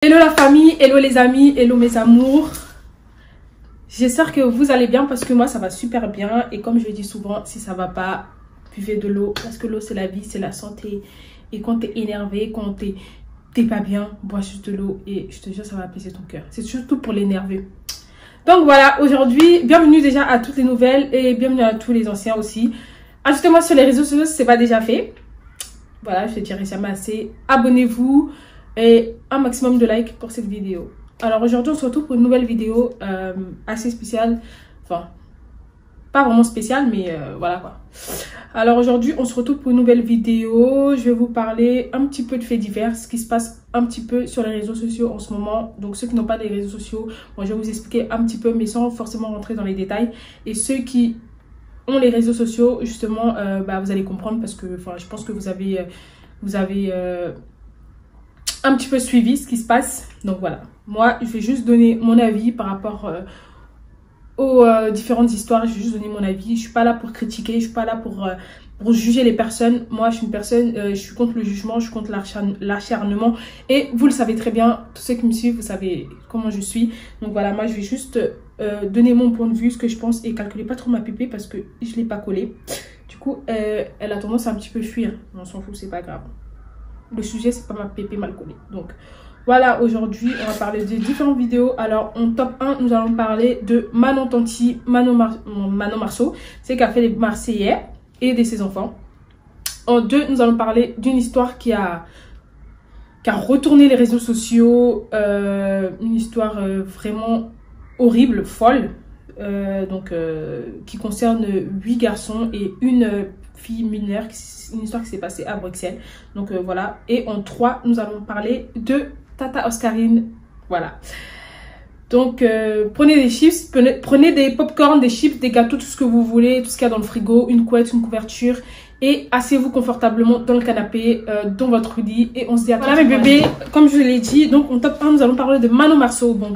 Hello la famille, hello les amis, hello mes amours. J'espère que vous allez bien parce que moi ça va super bien. Et comme je le dis souvent, si ça va pas, buvez de l'eau. Parce que l'eau c'est la vie, c'est la santé. Et quand t'es énervé, quand t'es pas bien, bois juste de l'eau. Et je te jure ça va apaiser ton cœur. C'est surtout pour l'énerver. Donc voilà, aujourd'hui, bienvenue déjà à toutes les nouvelles. Et bienvenue à tous les anciens aussi. Ajoutez-moi sur les réseaux sociaux si c'est pas déjà fait. Voilà, je te dirai jamais assez. Abonnez-vous. Et un maximum de likes pour cette vidéo. Alors aujourd'hui on se retrouve pour une nouvelle vidéo assez spéciale. Enfin, pas vraiment spéciale mais voilà quoi. Alors aujourd'hui on se retrouve pour une nouvelle vidéo. Je vais vous parler un petit peu de faits divers, ce qui se passe un petit peu sur les réseaux sociaux en ce moment. Donc ceux qui n'ont pas les réseaux sociaux, moi je vais vous expliquer un petit peu mais sans forcément rentrer dans les détails. Et ceux qui ont les réseaux sociaux justement, vous allez comprendre parce que je pense que vous avez un petit peu suivi ce qui se passe. Donc voilà, moi je vais juste donner mon avis par rapport aux différentes histoires. Je vais juste donner mon avis. Je suis pas là pour critiquer, je suis pas là pour juger les personnes. Moi je suis une personne, je suis contre le jugement, je suis contre l'acharnement. Et vous le savez très bien, tous ceux qui me suivent, vous savez comment je suis. Donc voilà, moi je vais juste donner mon point de vue, ce que je pense. Et calculez pas trop ma pépé parce que je l'ai pas collée. Du coup elle a tendance à un petit peu fuir. On s'en fout, c'est pas grave. Le sujet, c'est pas ma pépé mal collée. Donc, voilà, aujourd'hui, on va parler de différentes vidéos. Alors, en top 1, nous allons parler de Manon Tanti, Manon Marceau. C'est qui a fait les Marseillais et de ses enfants. En 2, nous allons parler d'une histoire qui a retourné les réseaux sociaux. Une histoire vraiment horrible, folle. Qui concerne 8 garçons et une fille mineure, une histoire qui s'est passée à Bruxelles. Donc voilà. Et en 3, nous allons parler de Tata Oscarine. Voilà. Donc prenez des chips, prenez des popcorn, des chips, des gâteaux, tout ce que vous voulez, tout ce qu'il y a dans le frigo, une couette, une couverture. Et asseyez-vous confortablement dans le canapé, dans votre lit. Et on se dit à tout. Voilà mes bébés, comme je l'ai dit, donc en top 1, nous allons parler de Manon Marceau. Bon,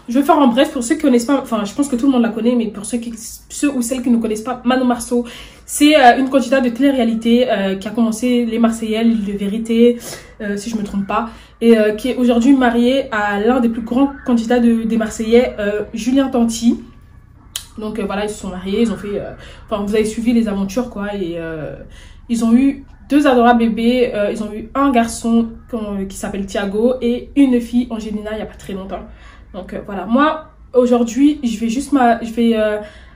je vais faire en bref pour ceux qui ne connaissent pas, enfin je pense que tout le monde la connaît, mais pour ceux ou celles qui ne connaissent pas, Manon Marceau, c'est une candidate de télé-réalité qui a commencé les Marseillais, l'île de vérité, si je ne me trompe pas. Et qui est aujourd'hui mariée à l'un des plus grands candidats des Marseillais, Julien Tanti. Donc voilà, ils se sont mariés, ils ont fait... vous avez suivi les aventures quoi. Et ils ont eu 2 adorables bébés. Ils ont eu un garçon qui s'appelle Thiago et une fille, Angelina, il n'y a pas très longtemps. Donc voilà, moi aujourd'hui, je vais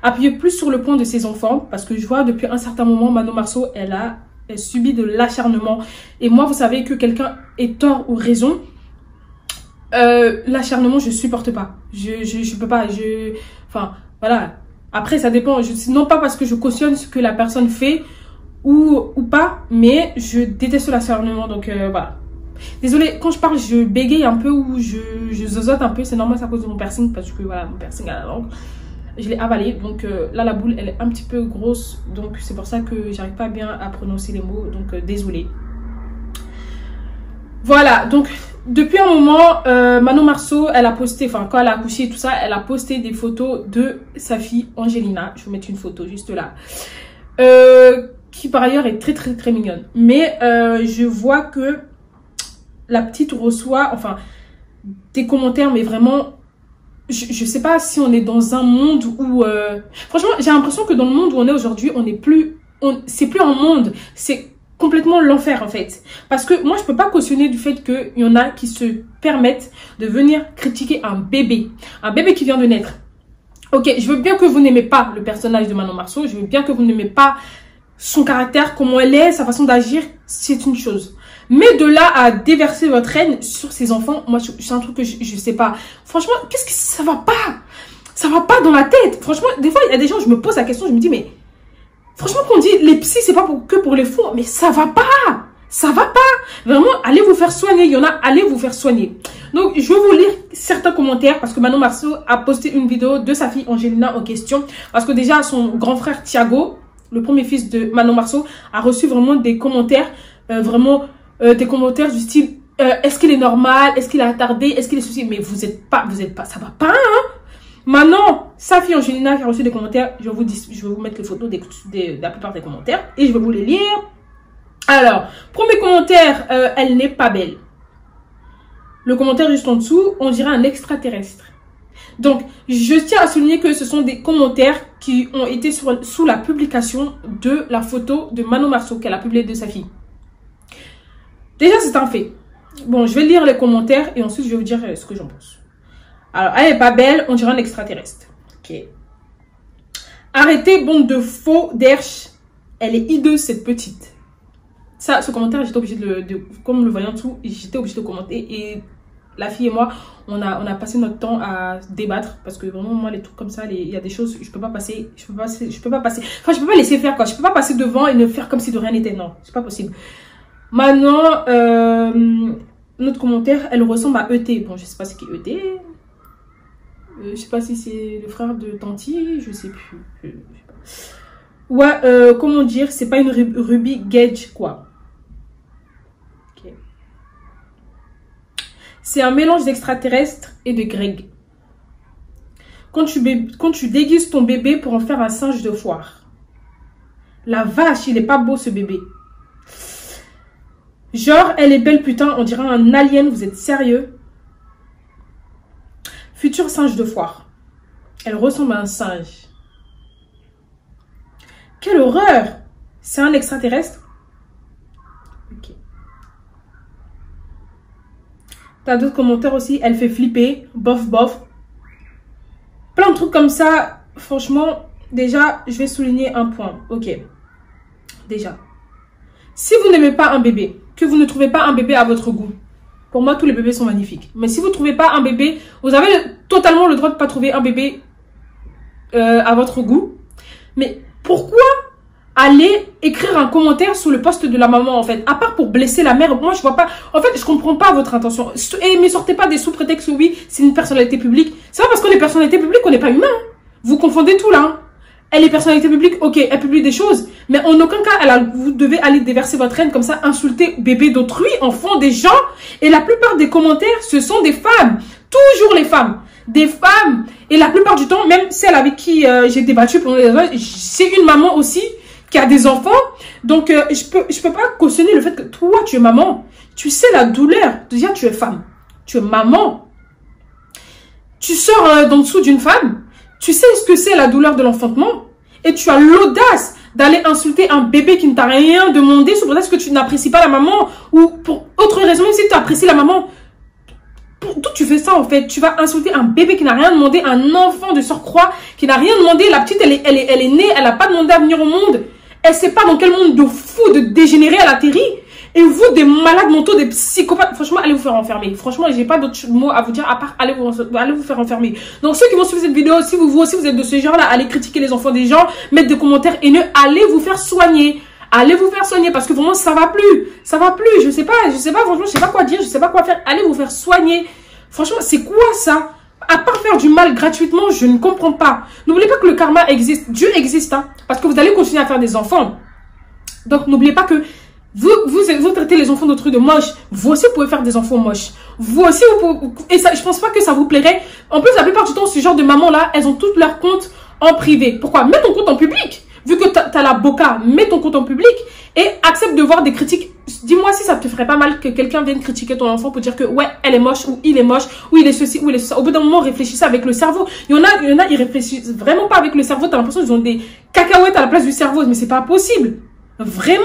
appuyer plus sur le point de ses enfants. Parce que je vois depuis un certain moment, Manon Marceau, elle subit de l'acharnement. Et moi, vous savez que quelqu'un ait tort ou raison. L'acharnement, je supporte pas. Je peux pas. Voilà. Après, ça dépend. Non pas parce que je cautionne ce que la personne fait ou pas, mais je déteste l'acharnement. Donc, voilà. Désolée, quand je parle, je bégaye un peu ou je zozote un peu. C'est normal, c'est à cause de mon piercing parce que, voilà, mon piercing à la langue. Je l'ai avalé. Donc, là, la boule, elle est un petit peu grosse. Donc, c'est pour ça que j'arrive pas bien à prononcer les mots. Donc, désolée. Voilà, donc depuis un moment, Manon Marceau, elle a posté, quand elle a accouché et tout ça, elle a posté des photos de sa fille Angelina. Je vais vous mettre une photo juste là. Qui par ailleurs est très très très mignonne. Mais je vois que la petite reçoit, des commentaires, mais vraiment, je sais pas si on est dans un monde où... franchement, j'ai l'impression que dans le monde où on est aujourd'hui, c'est plus un monde, c'est complètement l'enfer en fait. Parce que moi je peux pas cautionner du fait qu'il y en a qui se permettent de venir critiquer un bébé qui vient de naître. Ok, je veux bien que vous n'aimez pas le personnage de Manon Marceau, je veux bien que vous n'aimez pas son caractère, comment elle est, sa façon d'agir, c'est une chose. Mais de là à déverser votre haine sur ses enfants, moi c'est un truc que je sais pas. Franchement, qu'est-ce que ça va pas? Ça va pas dans la tête. Franchement, des fois il y a des gens, je me pose la question, je me dis mais... Franchement, qu'on dit les psys, c'est pas que pour les fous, mais ça va pas. Ça va pas. Vraiment, allez vous faire soigner. Il y en a, allez vous faire soigner. Donc, je vais vous lire certains commentaires parce que Manon Marceau a posté une vidéo de sa fille Angelina en question. Parce que déjà, son grand frère Thiago, le premier fils de Manon Marceau, a reçu vraiment des commentaires, des commentaires du style, est-ce qu'il est normal? Est-ce qu'il a attardé? Est-ce qu'il est souci? Mais vous êtes pas, ça va pas, hein? Maintenant, sa fille Angelina qui a reçu des commentaires, je vais vous mettre les photos de la plupart des commentaires et je vais vous les lire. Alors, premier commentaire, elle n'est pas belle. le commentaire juste en dessous, on dirait un extraterrestre. Donc, je tiens à souligner que ce sont des commentaires qui ont été sous la publication de la photo de Manon Marceau qu'elle a publiée de sa fille. Déjà, c'est un fait. Bon, je vais lire les commentaires et ensuite, je vais vous dire ce que j'en pense. Alors, elle est pas belle, on dirait un extraterrestre. Ok. Arrêtez, bande de faux derche. Elle est hideuse, cette petite. Ça, ce commentaire, j'étais obligée comme le voyant tout, j'étais obligée de commenter. Et la fille et moi, on a passé notre temps à débattre. Parce que vraiment, moi, les trucs comme ça, il y a des choses, je peux pas passer. Enfin, je peux pas laisser faire, quoi. Je peux pas passer devant et ne faire comme si de rien n'était. Non, c'est pas possible. Maintenant, notre commentaire, elle ressemble à ET. Bon, je sais pas ce qu'est ET. Je sais pas si c'est le frère de Tanti, je sais plus. Je sais pas. Ouais, comment dire, c'est pas une Ruby Gage, quoi. Okay. C'est un mélange d'extraterrestre et de Greg. Quand tu déguises ton bébé pour en faire un singe de foire. La vache, il est pas beau ce bébé. Genre, elle est belle, putain, on dirait un alien, vous êtes sérieux? Futur singe de foire. Elle ressemble à un singe. Quelle horreur! C'est un extraterrestre? Ok. T'as d'autres commentaires aussi. Elle fait flipper. Bof, bof. Plein de trucs comme ça. Franchement, déjà, je vais souligner un point. Ok. Déjà. Si vous n'aimez pas un bébé, que vous ne trouvez pas un bébé à votre goût, pour moi, tous les bébés sont magnifiques. Mais si vous ne trouvez pas un bébé, vous avez totalement le droit de ne pas trouver un bébé à votre goût. Mais pourquoi aller écrire un commentaire sous le post de la maman, en fait? À part pour blesser la mère, moi, je vois pas... En fait, je comprends pas votre intention. Et ne sortez pas des sous-prétextes, oui, c'est une personnalité publique. C'est pas parce qu'on est personnalité publique qu'on n'est pas humain. Vous confondez tout, là. Hein. Elle est personnalité publique, ok, elle publie des choses, mais en aucun cas, vous devez aller déverser votre haine comme ça, insulter bébé d'autrui, enfant des gens. Et la plupart des commentaires, ce sont des femmes. Toujours les femmes. Des femmes. Et la plupart du temps, même celle avec qui j'ai débattu pendant les années, c'est une maman aussi qui a des enfants. Donc, je peux pas cautionner le fait que toi, tu es maman. Tu sais la douleur. Déjà, tu es femme. Tu es maman. Tu sors d'en dessous d'une femme. Tu sais ce que c'est la douleur de l'enfantement et tu as l'audace d'aller insulter un bébé qui ne t'a rien demandé sous prétexte que tu n'apprécies pas la maman ou pour autre raison, même si tu apprécies la maman. D'où tu fais ça en fait? Tu vas insulter un bébé qui n'a rien demandé, un enfant de surcroît qui n'a rien demandé. La petite, elle est née, elle n'a pas demandé à venir au monde. Elle sait pas dans quel monde de fou, de dégénéré elle atterrit. Et vous, des malades mentaux, des psychopathes, franchement, allez vous faire enfermer. Franchement, j'ai pas d'autres mots à vous dire à part allez vous faire enfermer. Donc, ceux qui vont suivre cette vidéo, si vous aussi vous êtes de ce genre-là, allez critiquer les enfants des gens, mettre des commentaires haineux, allez vous faire soigner. Allez vous faire soigner parce que vraiment, ça va plus. Ça va plus. Je sais pas, franchement, je sais pas quoi dire, je sais pas quoi faire. Allez vous faire soigner. Franchement, c'est quoi ça? À part faire du mal gratuitement, je ne comprends pas. N'oubliez pas que le karma existe. Dieu existe, hein, parce que vous allez continuer à faire des enfants. Donc, n'oubliez pas que vous traitez les enfants d'autrui de moches. Vous aussi, vous pouvez faire des enfants moches. Vous aussi, vous pouvez... Et ça, je pense pas que ça vous plairait. En plus, la plupart du temps, ce genre de maman-là, elles ont toutes leurs comptes en privé. Pourquoi? Mets ton compte en public. Vu que t'as la boca, mets ton compte en public et accepte de voir des critiques. Dis-moi si ça te ferait pas mal que quelqu'un vienne critiquer ton enfant pour dire que ouais, elle est moche ou il est moche ou il est ceci ou il est ça. Au bout d'un moment, réfléchissez avec le cerveau. Il y en a, ils réfléchissent vraiment pas avec le cerveau. T'as l'impression qu'ils ont des cacahuètes à la place du cerveau. Mais c'est pas possible. Vraiment.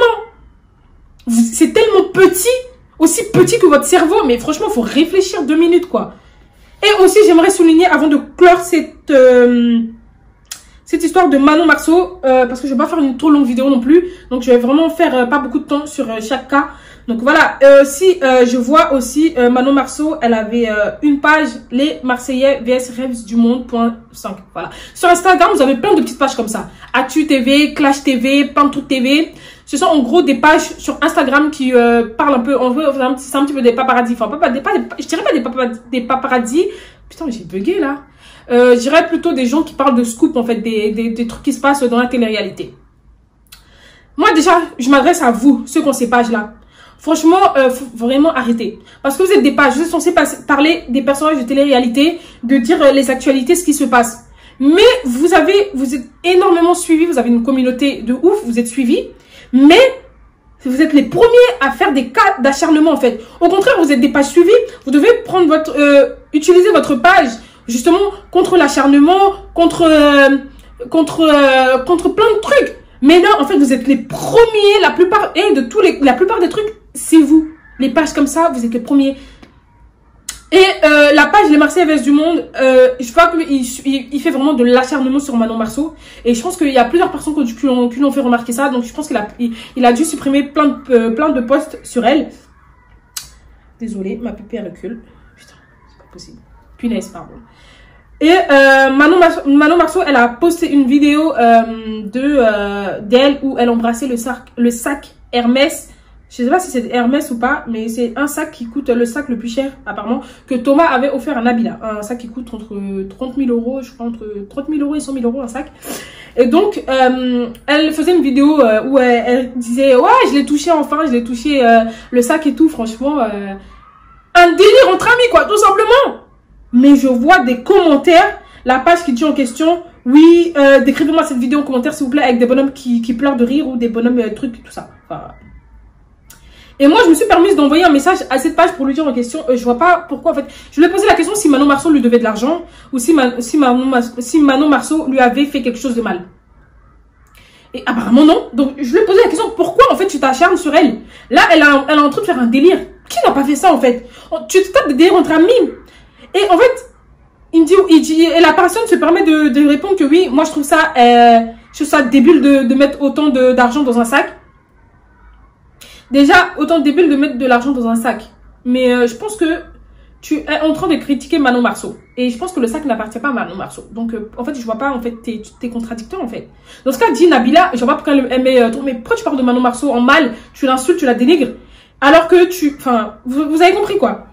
C'est tellement petit, aussi petit que votre cerveau, mais franchement, il faut réfléchir 2 minutes, quoi. Et aussi, j'aimerais souligner, avant de clore cette histoire de Manon Marceau, parce que je ne vais pas faire une trop longue vidéo non plus, donc je vais vraiment faire pas beaucoup de temps sur chaque cas. Donc voilà, je vois aussi Manon Marceau, elle avait une page, les Marseillais vs Rêves du Monde.5. Voilà. Sur Instagram, vous avez plein de petites pages comme ça. Actu TV, Clash TV, plein de trucs TV. Ce sont en gros des pages sur Instagram qui parlent un peu, en vrai, c'est un petit peu des paparazzis. Enfin, je dirais pas des paparazzis. Putain, j'ai bugué là. Je dirais plutôt des gens qui parlent de scoop, en fait, des trucs qui se passent dans la télé-réalité. Moi, déjà, je m'adresse à vous, ceux qui ont ces pages-là. Franchement, faut vraiment arrêter. Parce que vous êtes des pages, vous êtes censés parler des personnages de télé-réalité, de dire les actualités, ce qui se passe. Mais vous êtes énormément suivis, vous avez une communauté de ouf, vous êtes suivis. Mais Vous êtes les premiers à faire des cas d'acharnement, en fait. Au contraire, vous êtes des pages suivies. Vous devez prendre votre, utiliser votre page, justement, contre l'acharnement, contre plein de trucs. Mais là, en fait, vous êtes les premiers, la plupart des trucs, c'est vous. Les pages comme ça, vous êtes les premiers. Et la page Les Marseillais vs du Monde, je vois qu'il fait vraiment de l'acharnement sur Manon Marceau. Et je pense qu'il y a plusieurs personnes qui l'ont fait remarquer ça. Donc je pense qu'il a dû supprimer plein de posts sur elle. Désolée, ma pupille recule. Putain, c'est pas possible. Punaise, pardon. Et Manon Marceau, elle a posté une vidéo d'elle où elle embrassait le sac Hermès. Je sais pas si c'est Hermès ou pas, mais c'est un sac qui coûte le sac le plus cher, apparemment, que Thomas avait offert à Nabila. Un sac qui coûte entre 30 000 euros, je crois, entre 30 000 euros et 100 000 euros, un sac. Et donc, elle faisait une vidéo où elle disait, ouais, je l'ai touché enfin, je l'ai touché le sac et tout, franchement, un délire entre amis, quoi, tout simplement. Mais je vois des commentaires, la page qui dit en question, oui, décrivez-moi cette vidéo en commentaire, s'il vous plaît, avec des bonhommes qui pleurent de rire ou des bonhommes trucs, tout ça. Enfin, et moi, je me suis permise d'envoyer un message à cette page pour lui dire en question, je vois pas pourquoi, en fait, je lui ai posé la question si Manon Marceau lui devait de l'argent ou si Manon Marceau lui avait fait quelque chose de mal. Et apparemment non. Donc, je lui ai posé la question, pourquoi, en fait, tu t'acharnes sur elle? Là, elle est en train de faire un délire. Qui n'a pas fait ça, en fait? Tu te tapes des délires entre amis. Et en fait, il dit, et la personne se permet de répondre que oui, moi, je trouve ça débile de mettre autant d'argent dans un sac. Déjà, autant débile de mettre de l'argent dans un sac. Mais je pense que tu es en train de critiquer Manon Marceau. Et je pense que le sac n'appartient pas à Manon Marceau. Donc, en fait, je vois pas, en fait, t'es contradicteur, en fait. Dans ce cas, dit Nabila, je vois pas pourquoi elle met, mais pourquoi tu parles de Manon Marceau en mal, tu l'insultes, tu la dénigres, alors que enfin, vous avez compris, quoi.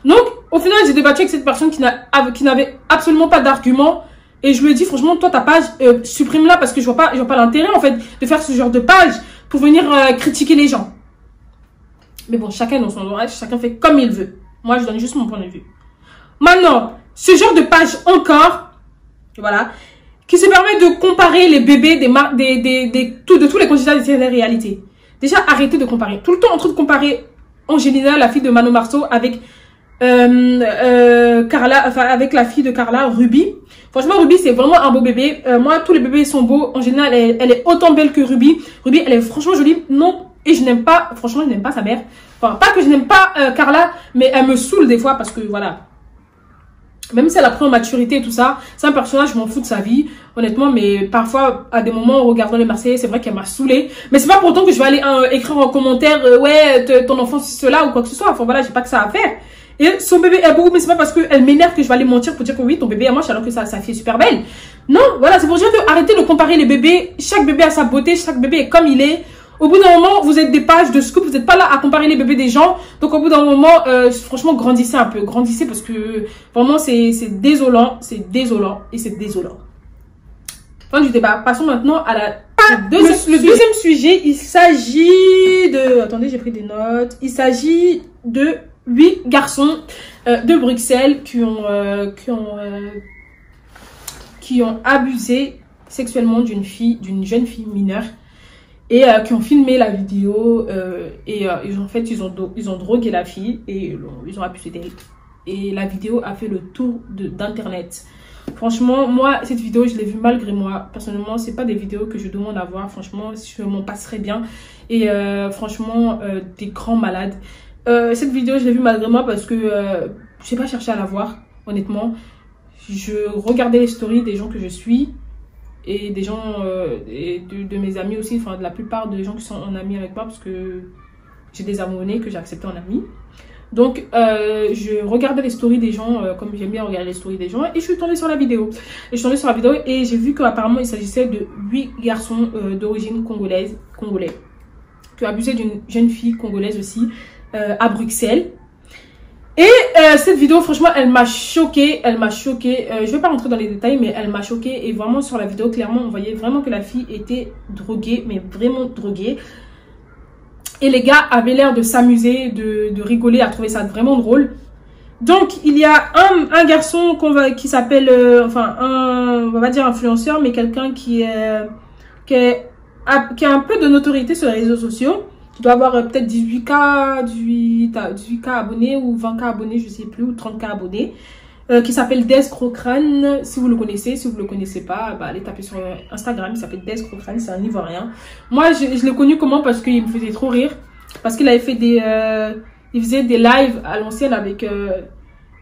Donc, au final, j'ai débattu avec cette personne qui n'avait absolument pas d'argument. Et je lui ai dit, franchement, toi, ta page, supprime-la parce que je vois pas l'intérêt, en fait, de faire ce genre de page pour venir critiquer les gens. Mais bon, chacun dans son droit, chacun fait comme il veut. Moi, je donne juste mon point de vue. Maintenant, ce genre de page encore, voilà, qui se permet de comparer les bébés de tous les candidats de télé-réalité. Déjà, arrêtez de comparer. Tout le temps en train de comparer Angelina, la fille de Manon Marceau, avec Carla, enfin avec la fille de Carla, Ruby. Franchement, Ruby, c'est vraiment un beau bébé. Moi, tous les bébés sont beaux. Angelina, elle est autant belle que Ruby. Ruby, elle est franchement jolie. Non, et je n'aime pas, franchement, je n'aime pas sa mère. Enfin, pas que je n'aime pas Carla, mais elle me saoule des fois parce que, voilà. Même si elle a pris en maturité et tout ça, c'est un personnage, je m'en fous de sa vie, honnêtement, mais parfois, à des moments, en regardant les Marseillais, c'est vrai qu'elle m'a saoulée. Mais c'est pas pour autant que je vais aller écrire en commentaire, ouais, ton enfant, c'est cela ou quoi que ce soit. Enfin, voilà, j'ai pas que ça à faire. Et son bébé est beau, mais c'est pas parce qu'elle m'énerve que je vais aller mentir pour dire que oui, ton bébé est moche alors que sa fille est super belle. Non, voilà, c'est pour dire d'arrêter de comparer les bébés. Chaque bébé a sa beauté, chaque bébé est comme il est. Au bout d'un moment, vous êtes des pages de scoop, vous n'êtes pas là à comparer les bébés des gens. Donc au bout d'un moment, franchement, grandissez un peu. Grandissez parce que vraiment, c'est désolant, c'est désolant et c'est désolant. Fin du débat. Passons maintenant à le deuxième sujet. Il s'agit de... Attendez, j'ai pris des notes. Il s'agit de 8 garçons de Bruxelles qui ont abusé sexuellement d'une jeune fille mineure et qui ont filmé la vidéo ils ont drogué la fille et ils ont abusé d'elle. Et la vidéo a fait le tour d'internet. Franchement, moi, cette vidéo, je l'ai vue malgré moi. Personnellement, c'est pas des vidéos que je demande à voir. Franchement, je m'en passerais bien. Et franchement, des grands malades. Cette vidéo, je l'ai vue malgré moi parce que je n'ai pas cherché à la voir, honnêtement. Je regardais les stories des gens que je suis et des gens de mes amis aussi, enfin de la plupart des gens qui sont en amis avec moi parce que j'ai des abonnés que j'ai acceptés en amis. Donc, je regardais les stories des gens, comme j'aime bien regarder les stories des gens, et je suis tombée sur la vidéo. Et je suis tombée sur la vidéo et j'ai vu qu'apparemment il s'agissait de 8 garçons d'origine congolais, qui ont abusé d'une jeune fille congolaise aussi, à Bruxelles. Et cette vidéo, franchement, elle m'a choquée. Je vais pas rentrer dans les détails, mais elle m'a choquée. Et vraiment, sur la vidéo, clairement, on voyait vraiment que la fille était droguée, mais vraiment droguée. Et les gars avaient l'air de s'amuser, de rigoler, à trouver ça vraiment drôle. Donc, il y a un garçon qui s'appelle, on va pas dire influenceur, mais quelqu'un qui est qui a un peu de notoriété sur les réseaux sociaux, qui doit avoir peut-être 18K abonnés ou 20K abonnés, je sais plus, ou 30K abonnés, qui s'appelle Des Crocrane. Si vous le connaissez, si vous le connaissez pas, bah, allez taper sur Instagram, il s'appelle Des Crocrane, c'est un Ivoirien. Moi, je l'ai connu comment? Parce qu'il me faisait trop rire, parce qu'il avait fait il faisait des lives à l'ancienne avec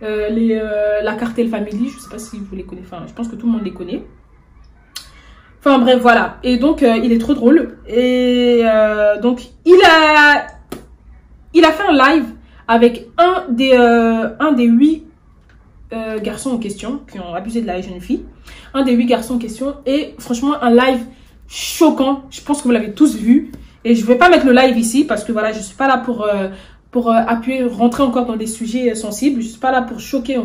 la Cartel Family, je sais pas si vous les connaissez, enfin, je pense que tout le monde les connaît. Enfin bref, voilà. Et donc, il est trop drôle. Et donc, il a fait un live avec un des 8 garçons en question qui ont abusé de la jeune fille. Un des 8 garçons en question. Et franchement, un live choquant. Je pense que vous l'avez tous vu. Et je vais pas mettre le live ici parce que voilà, je suis pas là pour rentrer encore dans des sujets sensibles. Je suis pas là pour choquer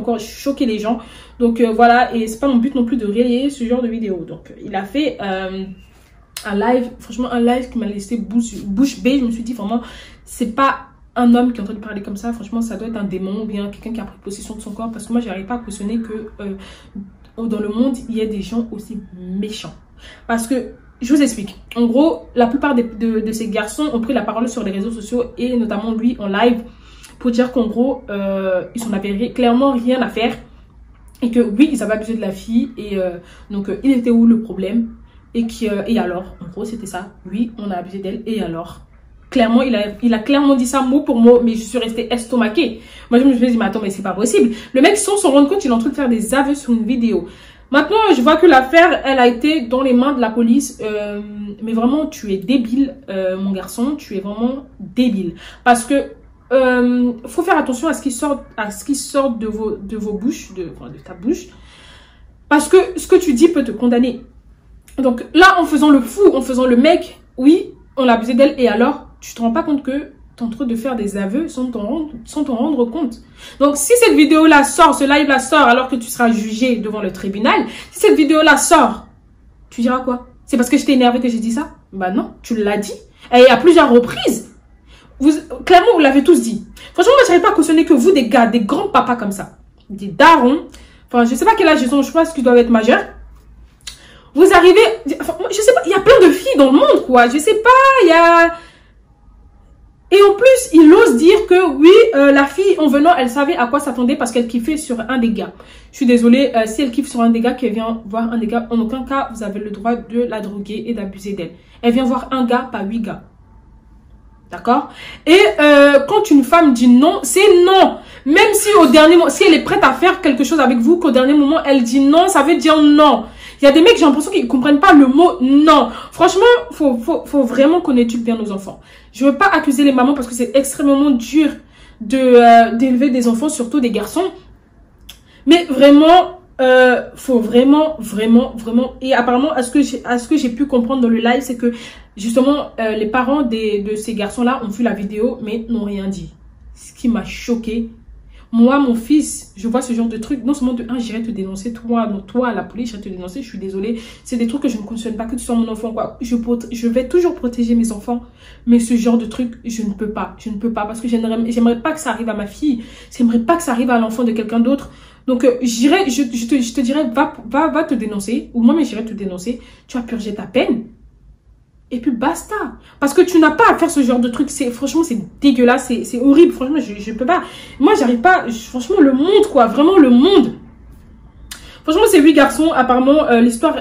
les gens. Donc voilà, et c'est pas mon but non plus de relayer ce genre de vidéo. Donc il a fait un live, franchement un live qui m'a laissé bouche bée. Je me suis dit vraiment, c'est pas un homme qui est en train de parler comme ça. Franchement, ça doit être un démon ou bien quelqu'un qui a pris possession de son corps. Parce que moi, j'arrive pas à cautionner que dans le monde, il y a des gens aussi méchants. Parce que je vous explique. En gros, la plupart de ces garçons ont pris la parole sur les réseaux sociaux et notamment lui en live pour dire qu'en gros, ils n'en avaient clairement rien à faire et que oui, ils avaient abusé de la fille et donc il était où le problème et alors, en gros, c'était ça. Oui, on a abusé d'elle et alors. Clairement, il a clairement dit ça mot pour mot, mais je suis restée estomaquée. Moi, je me suis dit, mais attends, mais c'est pas possible. Le mec, sans s'en rendre compte, il est en train de faire des aveux sur une vidéo. Maintenant, je vois que l'affaire, elle a été dans les mains de la police. Mais vraiment, tu es débile, mon garçon. Tu es vraiment débile. Parce que faut faire attention à ce qui sort de vos bouches, de ta bouche. Parce que ce que tu dis peut te condamner. Donc là, en faisant le fou, en faisant le mec, oui, on l'a abusé d'elle. Et alors, tu te rends pas compte que tu es en train de faire des aveux sans t'en rendre compte. Donc, si cette vidéo-là sort, ce live-là sort, alors que tu seras jugé devant le tribunal, si cette vidéo-là sort, tu diras quoi? C'est parce que j'étais énervée que j'ai dit ça? Bah non, tu l'as dit. Et à plusieurs reprises. Clairement, vous l'avez tous dit. Franchement, moi, je n'arrive pas à cautionner que vous, des gars, des grands papas comme ça, des darons, enfin, je sais pas quel âge ils ont, je pense qu'ils doivent être majeurs. Vous arrivez, enfin, je sais pas, il y a plein de filles dans le monde, quoi. Je sais pas, il y a... Et en plus, il ose dire que oui, la fille, en venant, elle savait à quoi s'attendre parce qu'elle kiffait sur un des gars. Je suis désolée, si elle kiffe sur un des gars, qu'elle vient voir un des gars, en aucun cas, vous avez le droit de la droguer et d'abuser d'elle. Elle vient voir un gars, pas 8 gars. D'accord? Et quand une femme dit non, c'est non. Même si au dernier moment, si elle est prête à faire quelque chose avec vous, qu'au dernier moment, elle dit non, ça veut dire non. Il y a des mecs, j'ai l'impression qu'ils ne comprennent pas le mot non. Franchement, faut vraiment qu'on éduque bien nos enfants. Je ne veux pas accuser les mamans parce que c'est extrêmement dur d'élever des enfants, surtout des garçons. Mais vraiment, faut vraiment. Et apparemment, à ce que j'ai pu comprendre dans le live, c'est que justement, les parents de ces garçons-là ont vu la vidéo, mais n'ont rien dit. Ce qui m'a choquée. Moi, mon fils, je vois ce genre de truc. Non seulement de un, j'irai te dénoncer. Toi, à la police, j'irai te dénoncer. Je suis désolée. C'est des trucs que je ne cautionne pas, que tu sois mon enfant, quoi. Je vais toujours protéger mes enfants. Mais ce genre de truc, je ne peux pas. Je ne peux pas parce que j'aimerais pas que ça arrive à ma fille. J'aimerais pas que ça arrive à l'enfant de quelqu'un d'autre. Donc, je te dirais, va te dénoncer. Ou moi-même, j'irai te dénoncer. Tu as purgé ta peine. Et puis basta. Parce que tu n'as pas à faire ce genre de truc. Franchement, c'est dégueulasse. C'est horrible. Franchement, je peux pas. Moi, j'arrive pas. Franchement, le monde, quoi. Vraiment, le monde. Franchement, ces 8 garçons, apparemment,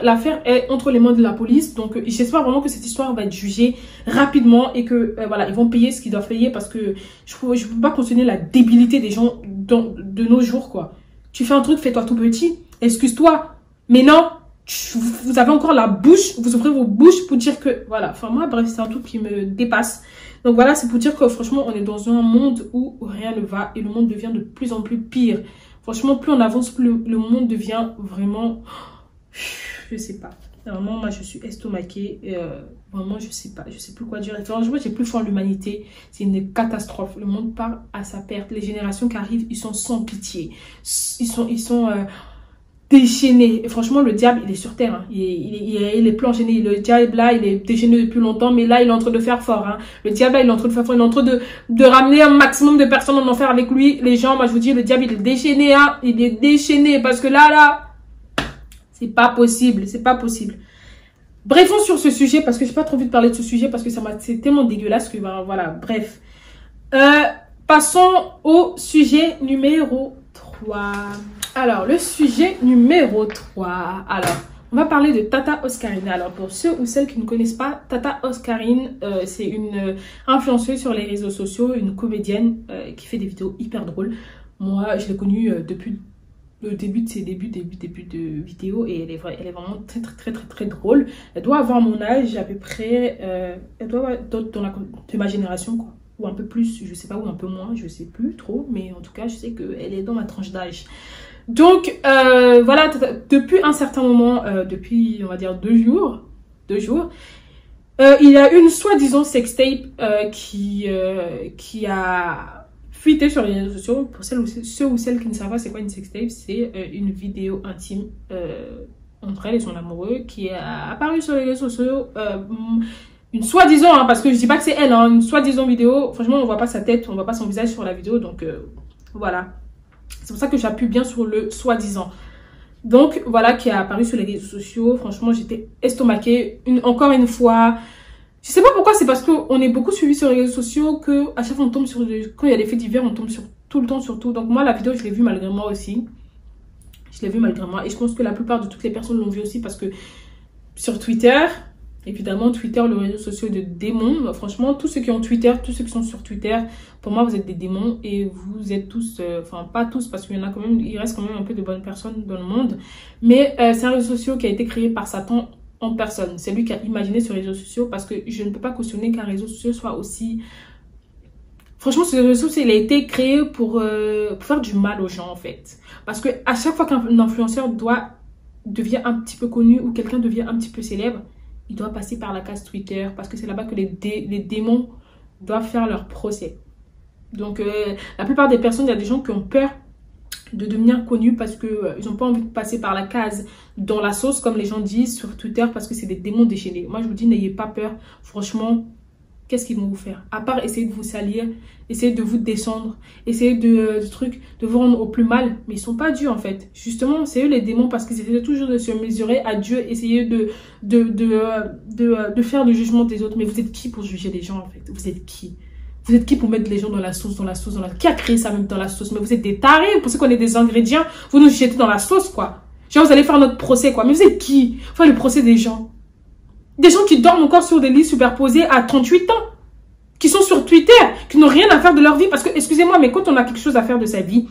l'affaire est entre les mains de la police. Donc, j'espère vraiment que cette histoire va être jugée rapidement. Et que, voilà, ils vont payer ce qu'ils doivent payer. Parce que je peux pas cautionner la débilité des gens de nos jours, quoi. Tu fais un truc, fais-toi tout petit. Excuse-toi. Mais non. Vous avez encore la bouche, vous ouvrez vos bouches pour dire que, voilà, enfin moi, bref, c'est un truc qui me dépasse. Donc voilà, c'est pour dire que franchement, on est dans un monde où rien ne va et le monde devient de plus en plus pire. Franchement, plus on avance, plus le monde devient vraiment, je sais pas. Vraiment, moi, je suis estomaquée. Vraiment, je sais plus quoi dire. Franchement, j'ai plus foi en l'humanité. C'est une catastrophe. Le monde part à sa perte. Les générations qui arrivent, ils sont sans pitié. Ils sont déchaîné. Et franchement, le diable, il est sur terre. Hein. Il est plus enchaîné. Le diable, là, il est déchaîné depuis longtemps. Mais là, il est en train de faire fort. Hein. Le diable, là, il est en train de faire fort. Il est en train de ramener un maximum de personnes en enfer avec lui. Les gens, moi, je vous dis, le diable, il est déchaîné. Hein. Il est déchaîné. Parce que là, c'est pas possible. C'est pas possible. Brefons sur ce sujet parce que j'ai pas trop envie de parler de ce sujet parce que c'est tellement dégueulasse que voilà, bref. Passons au sujet numéro 3. Alors, le sujet numéro 3. Alors, on va parler de Tata Oscarine. Alors, pour ceux ou celles qui ne connaissent pas, Tata Oscarine, c'est une influenceuse sur les réseaux sociaux, une comédienne qui fait des vidéos hyper drôles. Moi, je l'ai connue depuis le début de ses débuts de vidéos et elle est vraiment très drôle. Elle doit avoir mon âge à peu près, elle doit avoir de ma génération quoi, ou un peu plus, je sais pas, ou un peu moins, je sais plus trop, mais en tout cas je sais qu'elle est dans ma tranche d'âge. Donc voilà, depuis un certain moment, depuis on va dire 2 jours, il y a une soi-disant sextape qui a fuité sur les réseaux sociaux. Pour ceux ou celles qui ne savent pas c'est quoi une sextape, c'est une vidéo intime entre elle et son amoureux qui est apparue sur les réseaux sociaux. Une soi-disant, hein, parce que je dis pas que c'est elle, hein, une soi-disant vidéo. Franchement, on voit pas sa tête, on voit pas son visage sur la vidéo, donc voilà. C'est pour ça que j'appuie bien sur le soi-disant. Donc voilà, qui est apparu sur les réseaux sociaux. Franchement, j'étais estomaquée encore une fois. Je sais pas pourquoi, c'est parce qu'on est beaucoup suivi sur les réseaux sociaux que à chaque fois on tombe sur quand il y a des faits divers, on tombe sur tout le temps sur tout. Donc moi la vidéo je l'ai vue malgré moi aussi. Je l'ai vue malgré moi et je pense que la plupart de toutes les personnes l'ont vue aussi parce que sur Twitter, évidemment Twitter, le réseau social de démons. Franchement, tous ceux qui ont Twitter, tous ceux qui sont sur Twitter, pour moi vous êtes des démons et vous êtes tous, enfin pas tous parce qu'il y en a quand même, il reste quand même un peu de bonnes personnes dans le monde. Mais c'est un réseau social qui a été créé par Satan en personne. C'est lui qui a imaginé ce réseau social parce que je ne peux pas cautionner qu'un réseau social soit aussi... Franchement, ce réseau social, il a été créé pour faire du mal aux gens en fait. Parce que à chaque fois qu'un influenceur devient un petit peu connu ou quelqu'un devient un petit peu célèbre, il doit passer par la case Twitter parce que c'est là-bas que les démons doivent faire leur procès. Donc la plupart des personnes, il y a des gens qui ont peur de devenir connus parce que ils n'ont pas envie de passer par la case dans la sauce comme les gens disent sur Twitter parce que c'est des démons déchaînés. Moi je vous dis n'ayez pas peur, franchement qu'est-ce qu'ils vont vous faire à part essayer de vous salir, essayer de vous descendre, essayer de vous rendre au plus mal, mais ils sont pas Dieu en fait. Justement c'est eux les démons parce qu'ils essaient toujours de se mesurer à Dieu, essayer de faire le jugement des autres. Mais vous êtes qui pour juger les gens en fait? Vous êtes qui? Vous êtes qui pour mettre les gens dans la sauce, Qui a créé ça même dans la sauce? Mais vous êtes des tarés, vous pensez qu'on est des ingrédients, vous nous jetez dans la sauce, quoi. Genre, vous allez faire notre procès, quoi. Mais vous êtes qui? Faire le procès des gens. Des gens qui dorment encore sur des lits superposés à 38 ans. Qui sont sur Twitter, qui n'ont rien à faire de leur vie. Parce que, excusez-moi, mais quand on a quelque chose à faire de sa vie,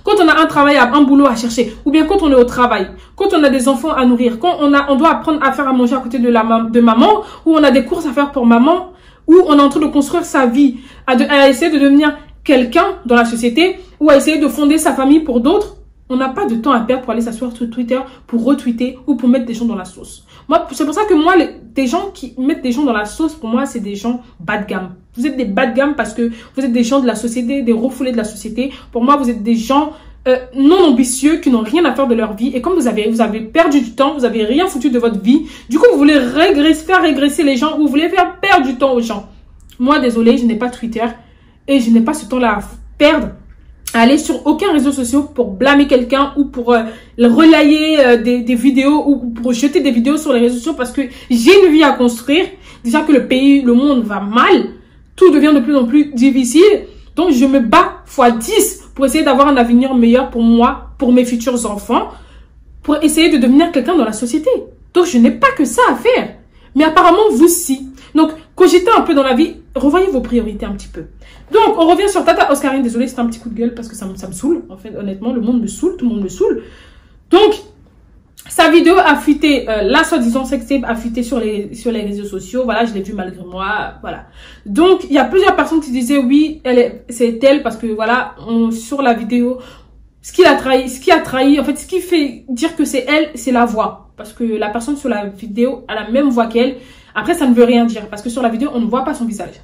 quand on a un travail, un boulot à chercher, ou bien quand on est au travail, quand on a des enfants à nourrir, quand on doit apprendre à faire à manger à côté de maman, ou on a des courses à faire pour maman, où on est en train de construire sa vie, à essayer de devenir quelqu'un dans la société, ou à essayer de fonder sa famille pour d'autres, on n'a pas de temps à perdre pour aller s'asseoir sur Twitter, pour retweeter ou pour mettre des gens dans la sauce. Moi, c'est pour ça que moi, des gens qui mettent des gens dans la sauce, pour moi, c'est des gens bas de gamme. Vous êtes des bas de gamme parce que vous êtes des gens de la société, des refoulés de la société. Pour moi, vous êtes des gens non ambitieux, qui n'ont rien à faire de leur vie. Et comme vous avez perdu du temps, vous avez rien foutu de votre vie. Du coup, vous voulez faire régresser les gens, ou vous voulez faire perdre du temps aux gens. Moi, désolé, je n'ai pas Twitter et je n'ai pas ce temps-là à perdre à aller sur aucun réseau social pour blâmer quelqu'un ou pour relayer des vidéos ou pour jeter des vidéos sur les réseaux sociaux parce que j'ai une vie à construire. Déjà que le monde va mal, tout devient de plus en plus difficile. Donc, je me bats x10 pour essayer d'avoir un avenir meilleur pour moi, pour mes futurs enfants, pour essayer de devenir quelqu'un dans la société. Donc, je n'ai pas que ça à faire. Mais apparemment, vous si. Donc, cogitez un peu dans la vie, revoyez vos priorités un petit peu. Donc, on revient sur Tata Oscarine. Désolée, c'était un petit coup de gueule parce que ça me saoule. En fait, honnêtement, le monde me saoule, tout le monde me saoule. Donc, sa vidéo a fuité, la soi-disant sextape a fuité sur les réseaux sociaux. Voilà, je l'ai vu malgré moi. Voilà. Donc, il y a plusieurs personnes qui disaient oui, c'est elle parce que voilà, sur la vidéo, ce qui a trahi, en fait, ce qui fait dire que c'est elle, c'est la voix. Parce que la personne sur la vidéo a la même voix qu'elle. Après, ça ne veut rien dire parce que sur la vidéo, on ne voit pas son visage.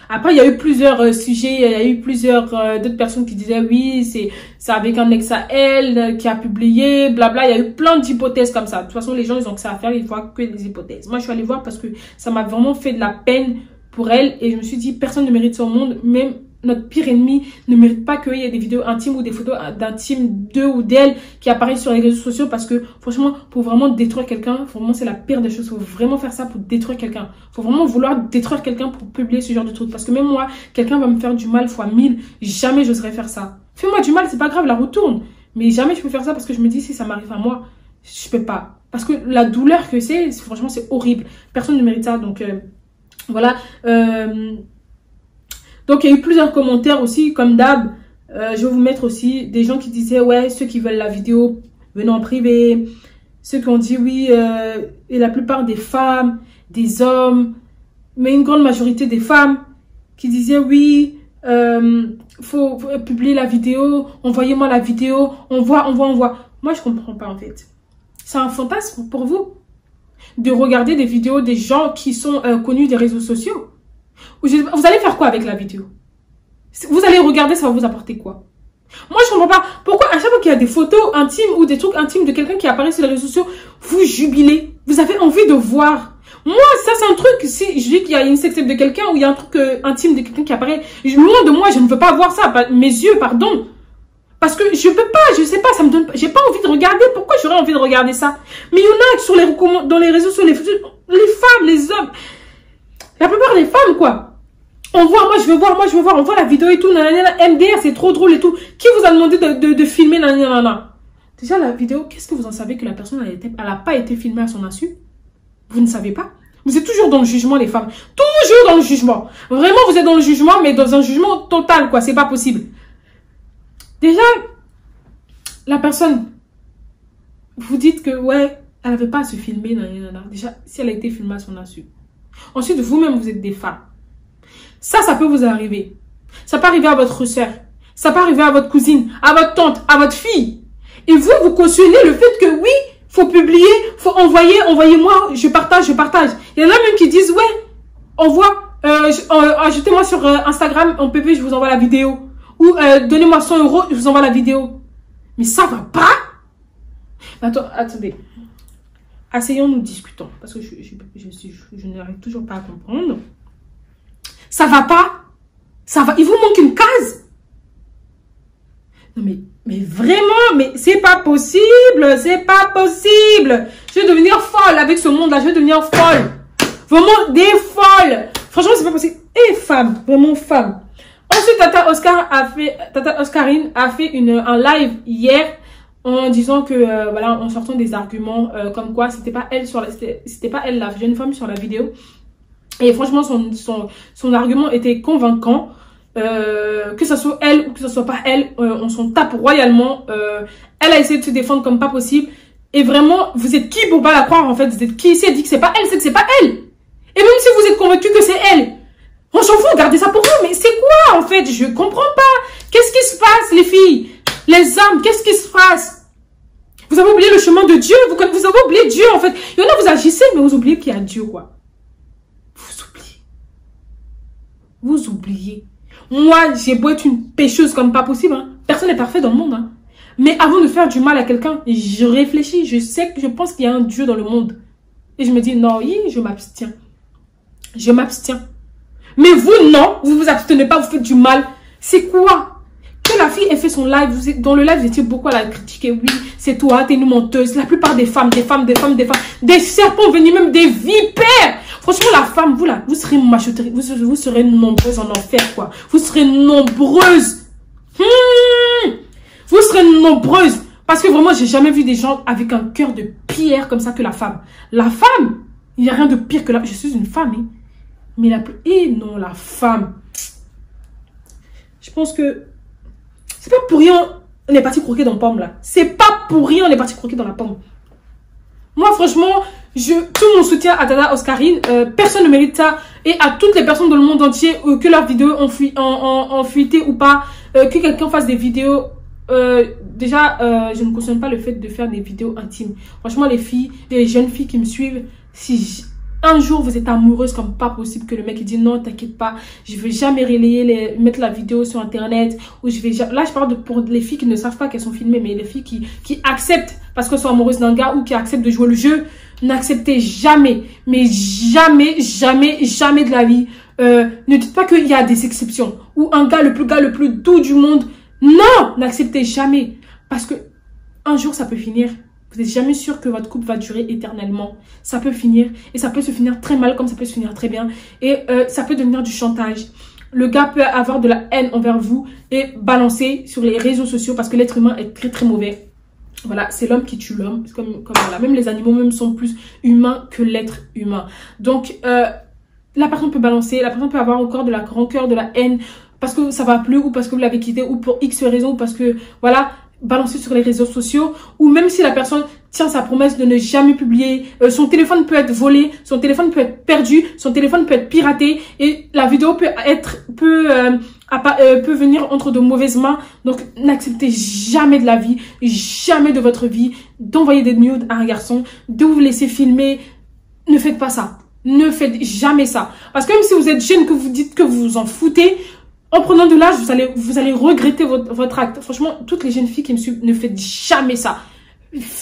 Après, il y a eu plusieurs sujets, il y a eu plusieurs d'autres personnes qui disaient oui, c'est avec un ex à elle qui a publié, blabla. Il y a eu plein d'hypothèses comme ça. De toute façon, les gens, ils ont que ça à faire, ils voient que des hypothèses. Moi, je suis allée voir parce que ça m'a vraiment fait de la peine pour elle et je me suis dit, personne ne mérite son monde, même notre pire ennemi ne mérite pas qu'il y ait des vidéos intimes ou des photos d'intimes d'eux ou d'elle qui apparaissent sur les réseaux sociaux, parce que franchement, pour vraiment détruire quelqu'un, vraiment c'est la pire des choses. Faut vraiment faire ça pour détruire quelqu'un. Faut vraiment vouloir détruire quelqu'un pour publier ce genre de trucs. Parce que même moi, quelqu'un va me faire du mal fois 1000, jamais j'oserais faire ça. Fais-moi du mal, c'est pas grave, la roue tourne. Mais jamais je peux faire ça, parce que je me dis, si ça m'arrive à moi, je peux pas. Parce que la douleur que c'est, franchement, c'est horrible. Personne ne mérite ça, donc voilà. Donc, il y a eu plusieurs commentaires aussi, comme d'hab. Je vais vous mettre aussi des gens qui disaient, ouais, ceux qui veulent la vidéo, venez en privé. Ceux qui ont dit, oui, et la plupart des femmes, des hommes, mais une grande majorité des femmes qui disaient, oui, faut publier la vidéo, envoyez-moi la vidéo, on voit. Moi, je comprends pas, en fait. C'est un fantasme pour vous de regarder des vidéos des gens qui sont connus des réseaux sociaux. Vous allez faire quoi avec la vidéo? Vous allez regarder, ça va vous apporter quoi? Moi, je comprends pas. Pourquoi à chaque fois qu'il y a des photos intimes ou des trucs intimes de quelqu'un qui apparaît sur les réseaux sociaux, vous jubilez? Vous avez envie de voir. Moi, ça, c'est un truc, si je dis qu'il y a une sextape de quelqu'un ou il y a un truc intime de quelqu'un qui apparaît, loin de moi, je ne veux pas voir ça. Mes yeux, pardon. Parce que je peux pas, je sais pas, ça me donne, j'ai pas envie de regarder. Pourquoi j'aurais envie de regarder ça? Mais il y en a sur dans les réseaux sociaux, les femmes, les hommes. La plupart des femmes, quoi. On voit, moi je veux voir, on voit la vidéo et tout, nanana, MDR, c'est trop drôle et tout. Qui vous a demandé de filmer, nanana? Déjà, la vidéo, qu'est-ce que vous en savez que la personne, elle a pas été filmée à son insu? Vous ne savez pas? Vous êtes toujours dans le jugement, les femmes. Toujours dans le jugement. Vraiment, vous êtes dans le jugement, mais dans un jugement total, quoi. C'est pas possible. Déjà, la personne, vous dites que, ouais, elle n'avait pas à se filmer, nanana. Déjà, si elle a été filmée à son insu. Ensuite, vous-même, vous êtes des femmes. Ça peut vous arriver. Ça peut arriver à votre soeur. Ça peut arriver à votre cousine, à votre tante, à votre fille. Et vous cautionnez le fait que oui, faut publier, faut envoyez-moi, je partage. Il y en a même qui disent, ouais, ajoutez-moi sur Instagram, en PV, je vous envoie la vidéo. Ou donnez-moi 100 €, je vous envoie la vidéo. Mais ça va pas? Attendez. Asseyons-nous, discutons. Parce que je n'arrive toujours pas à comprendre. Ça va pas? Ça va? Il vous manque une case? Non mais vraiment, mais c'est pas possible, c'est pas possible. Je vais devenir folle avec ce monde-là, je vais devenir folle. Vraiment des folles. Franchement, c'est pas possible. Et femme, vraiment femme. Ensuite, Tata Oscarine a fait un live hier en disant que, voilà, en sortant des arguments comme quoi c'était pas elle la jeune femme sur la vidéo. Et franchement, son argument était convaincant. Que ce soit elle ou que ce soit pas elle, on s'en tape royalement. Elle a essayé de se défendre comme pas possible. Et vraiment, vous êtes qui pour pas la croire en fait? Vous êtes qui? Si elle dit que c'est pas elle, c'est que c'est pas elle. Et même si vous êtes convaincu que c'est elle, on s'en fout, gardez ça pour vous. Mais c'est quoi en fait? Je comprends pas. Qu'est-ce qui se passe les filles? Les hommes, qu'est-ce qui se passe? Vous avez oublié le chemin de Dieu. Vous avez oublié Dieu en fait. Il y en a, vous agissez, mais vous oubliez qu'il y a Dieu quoi. Vous oubliez. Moi, j'ai beau être une pécheuse comme pas possible. Hein. Personne n'est parfait dans le monde. Hein. Mais avant de faire du mal à quelqu'un, je réfléchis. Je pense qu'il y a un Dieu dans le monde. Et je me dis, non, je m'abstiens. Je m'abstiens. Mais vous, non. Vous vous abstenez pas, vous faites du mal. C'est quoi? Que la fille ait fait son live. Dans le live, vous étiez beaucoup à la critiquer. Oui, c'est toi, t'es une menteuse. La plupart des femmes. Des serpents venus, même des vipères. Franchement, la femme, vous serez machoterie, vous serez nombreuses en enfer, quoi. Vous serez nombreuses. Vous serez nombreuses. Parce que vraiment, j'ai jamais vu des gens avec un cœur de pierre comme ça que la femme. La femme, il n'y a rien de pire que la... Je suis une femme, hein. Mais non, la femme. Je pense que... C'est pas pour rien, on est parti croquer dans la pomme, là. C'est pas pour rien, on est parti croquer dans la pomme. Moi, franchement, tout mon soutien à Tata Oscarine. Personne ne mérite ça. Et à toutes les personnes dans le monde entier, que leurs vidéos ont fuité ou pas, que quelqu'un fasse des vidéos. Déjà, je ne cautionne pas le fait de faire des vidéos intimes. Franchement, les jeunes filles qui me suivent, si un jour vous êtes amoureuse comme pas possible, que le mec il dit non, t'inquiète pas, je vais jamais relayer, mettre la vidéo sur internet, ou là je parle pour les filles qui ne savent pas qu'elles sont filmées, mais les filles qui acceptent parce qu'elles sont amoureuses d'un gars ou qui acceptent de jouer le jeu, n'acceptez jamais, mais jamais de la vie Ne dites pas qu'il y a des exceptions. Ou un gars le plus doux du monde. Non, n'acceptez jamais. Parce que un jour, ça peut finir. Vous n'êtes jamais sûr que votre couple va durer éternellement. Ça peut finir. Et ça peut se finir très mal comme ça peut se finir très bien. Et ça peut devenir du chantage. Le gars peut avoir de la haine envers vous et balancer sur les réseaux sociaux parce que l'être humain est très très mauvais. Voilà, c'est l'homme qui tue l'homme. Comme voilà. Même les animaux même sont plus humains que l'être humain. Donc, la personne peut balancer, la personne peut avoir encore de la rancœur, de la haine parce que ça va plus ou parce que vous l'avez quitté ou pour X raison ou parce que, voilà, balancer sur les réseaux sociaux ou même si la personne tient sa promesse de ne jamais publier, son téléphone peut être volé, son téléphone peut être perdu, son téléphone peut être piraté et la vidéo peut venir entre de mauvaises mains. Donc n'acceptez jamais de la vie, jamais de votre vie d'envoyer des nudes à un garçon, de vous laisser filmer. Ne faites pas ça. Ne faites jamais ça. Parce que même si vous êtes jeune, que vous dites que vous vous en foutez, en prenant de l'âge, vous allez regretter votre acte. Franchement, toutes les jeunes filles qui me suivent, ne faites jamais ça.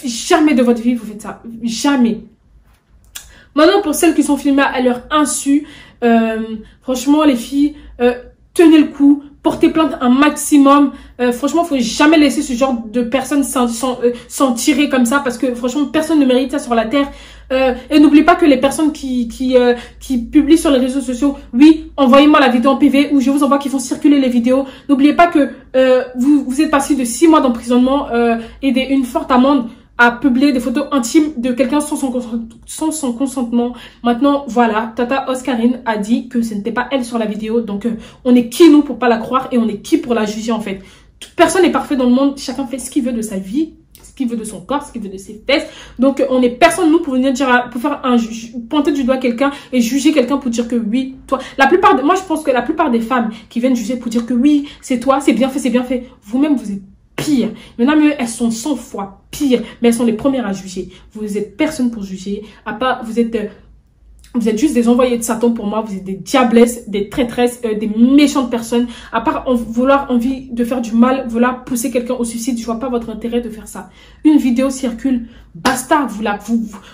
Jamais de votre vie, vous faites ça. Jamais. Maintenant, pour celles qui sont filmées à leur insu, franchement, les filles, tenez le coup. Portez plainte un maximum. Franchement, faut jamais laisser ce genre de personnes s'en tirer comme ça. Parce que franchement, personne ne mérite ça sur la terre. Et n'oubliez pas que les personnes qui publient sur les réseaux sociaux, oui, envoyez-moi la vidéo en PV ou je vous envoie qu'ils font circuler les vidéos. N'oubliez pas que vous êtes passé de 6 mois d'emprisonnement et d'une forte amende à publier des photos intimes de quelqu'un sans son consentement. Maintenant, voilà, Tata Oscarine a dit que ce n'était pas elle sur la vidéo. Donc, on est qui nous pour pas la croire et on est qui pour la juger en fait. Toute personne n'est parfait dans le monde. Chacun fait ce qu'il veut de sa vie, ce qu'il veut de son corps, ce qu'il veut de ses fesses. Donc, on est personne nous pour venir dire, pour faire pointer du doigt quelqu'un et juger quelqu'un pour dire que oui, toi. Moi, je pense que la plupart des femmes qui viennent juger pour dire que oui, c'est toi, c'est bien fait, c'est bien fait. Vous-même, vous êtes pire. Il y en a mieux, elles sont 100 fois pires, mais elles sont les premières à juger. Vous êtes personne pour juger. À part, vous êtes juste des envoyés de Satan pour moi. Vous êtes des diablesses, des traîtresses, des méchantes personnes. À part vouloir envie de faire du mal, vouloir pousser quelqu'un au suicide, je vois pas votre intérêt de faire ça. Une vidéo circule, basta,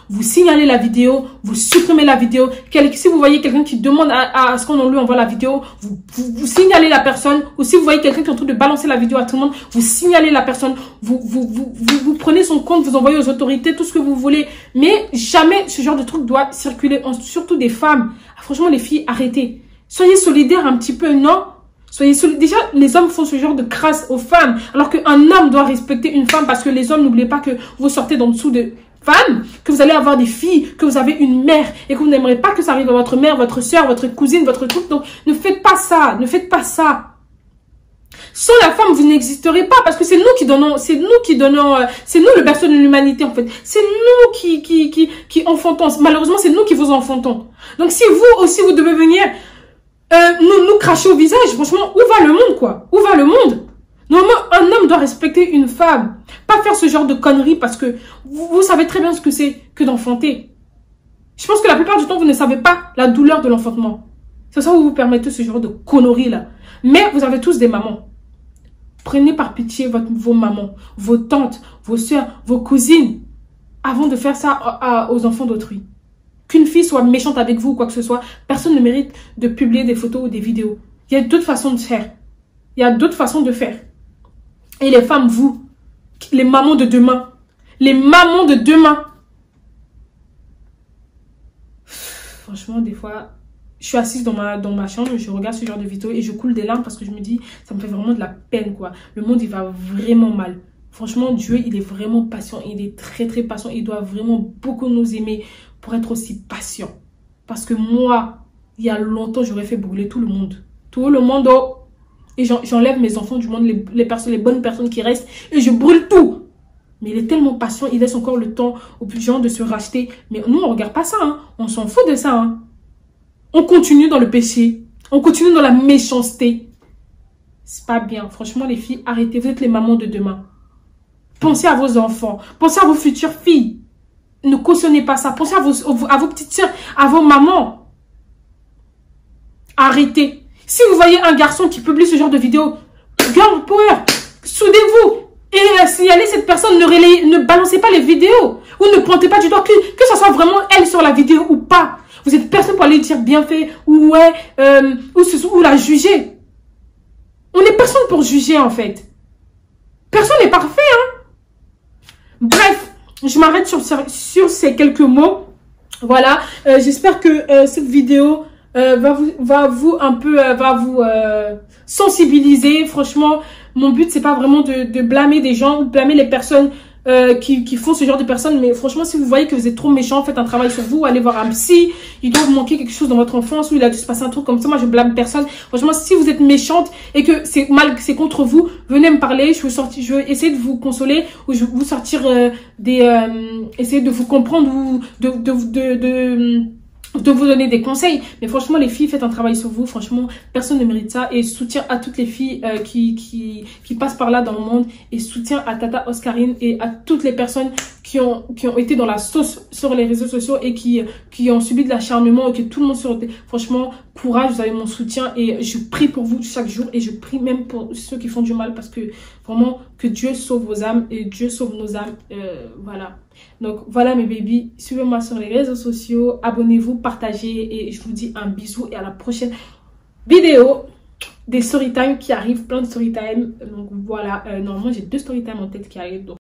vous signalez la vidéo, vous supprimez la vidéo. Si vous voyez quelqu'un qui demande à ce qu'on lui envoie la vidéo, vous signalez la personne. Ou si vous voyez quelqu'un qui est en train de balancer la vidéo à tout le monde, vous signalez la personne. Vous prenez son compte, vous envoyez aux autorités, tout ce que vous voulez. Mais jamais ce genre de truc doit circuler, surtout des femmes. Franchement, les filles, arrêtez. Soyez solidaires un petit peu, non? Déjà, les hommes font ce genre de crasse aux femmes, alors qu'un homme doit respecter une femme, parce que les hommes, n'oubliez pas que vous sortez d'en dessous de femmes, que vous allez avoir des filles, que vous avez une mère, et que vous n'aimerez pas que ça arrive à votre mère, votre soeur, votre cousine, votre truc. Donc, ne faites pas ça, ne faites pas ça. Sans la femme, vous n'existerez pas, parce que c'est nous qui donnons, c'est nous le berceau de l'humanité, en fait. C'est nous qui enfantons. Malheureusement, c'est nous qui vous enfantons. Donc, si vous aussi, vous devez venir nous cracher au visage, franchement, où va le monde, quoi? Où va le monde? Normalement, un homme doit respecter une femme. Pas faire ce genre de conneries parce que vous savez très bien ce que c'est que d'enfanter. Je pense que la plupart du temps, vous ne savez pas la douleur de l'enfantement. C'est ça où vous permettez ce genre de conneries là. Mais vous avez tous des mamans. Prenez par pitié vos mamans, vos tantes, vos soeurs, vos cousines, avant de faire ça aux enfants d'autrui. Qu'une fille soit méchante avec vous ou quoi que ce soit, personne ne mérite de publier des photos ou des vidéos. Il y a d'autres façons de faire. Il y a d'autres façons de faire. Et les femmes, vous, les mamans de demain, les mamans de demain. Franchement, des fois, je suis assise dans ma chambre, je regarde ce genre de vidéo et je coule des larmes parce que je me dis, ça me fait vraiment de la peine, quoi. Le monde, il va vraiment mal. Franchement, Dieu, il est vraiment patient. Il est très, très patient. Il doit vraiment beaucoup nous aimer pour être aussi patient. Parce que moi, il y a longtemps, j'aurais fait brûler tout le monde. Tout le monde, oh. Et j'enlève mes enfants du monde, les bonnes personnes qui restent, et je brûle tout. Mais il est tellement patient, il laisse encore le temps aux gens de se racheter. Mais nous, on ne regarde pas ça, hein. On s'en fout de ça, hein. On continue dans le péché. On continue dans la méchanceté. C'est pas bien. Franchement, les filles, arrêtez. Vous êtes les mamans de demain. Pensez à vos enfants. Pensez à vos futures filles. Ne cautionnez pas ça. Pensez à vos petites soeurs, à vos mamans. Arrêtez. Si vous voyez un garçon qui publie ce genre de vidéo, girl power, soudez-vous et signalez cette personne. Ne balancez pas les vidéos ou ne pointez pas du doigt que ça soit vraiment elle sur la vidéo ou pas. Vous êtes personne pour aller dire bien fait ou ouais, ou la juger. On n'est personne pour juger en fait. Personne n'est parfait, hein. Bref, je m'arrête sur ces quelques mots. Voilà, j'espère que cette vidéo va vous sensibiliser. Franchement, mon but c'est pas vraiment de blâmer des gens ou de blâmer les personnes qui font ce genre de personnes, mais franchement, si vous voyez que vous êtes trop méchant, faites un travail sur vous, allez voir un psy. Il doit vous manquer quelque chose dans votre enfance, ou il a dû se passer un truc comme ça. Moi je blâme personne. Franchement, si vous êtes méchante et que c'est contre vous, venez me parler. Je veux essayer de vous consoler, ou je vais vous sortir essayer de vous comprendre, ou de vous donner des conseils. Mais franchement, les filles, faites un travail sur vous. Franchement, personne ne mérite ça. Et soutien à toutes les filles qui passent par là dans le monde. Et soutien à Tata Oscarine et à toutes les personnes qui ont été dans la sauce sur les réseaux sociaux et qui ont subi de l'acharnement et que tout le monde sur... Franchement, courage, vous avez mon soutien et je prie pour vous chaque jour et je prie même pour ceux qui font du mal parce que vraiment, que Dieu sauve vos âmes et Dieu sauve nos âmes. Voilà. Donc voilà mes babies, suivez-moi sur les réseaux sociaux, abonnez-vous, partagez et je vous dis un bisou et à la prochaine vidéo des storytime qui arrivent, plein de storytime. Donc voilà, normalement j'ai 2 storytime en tête qui arrivent. Donc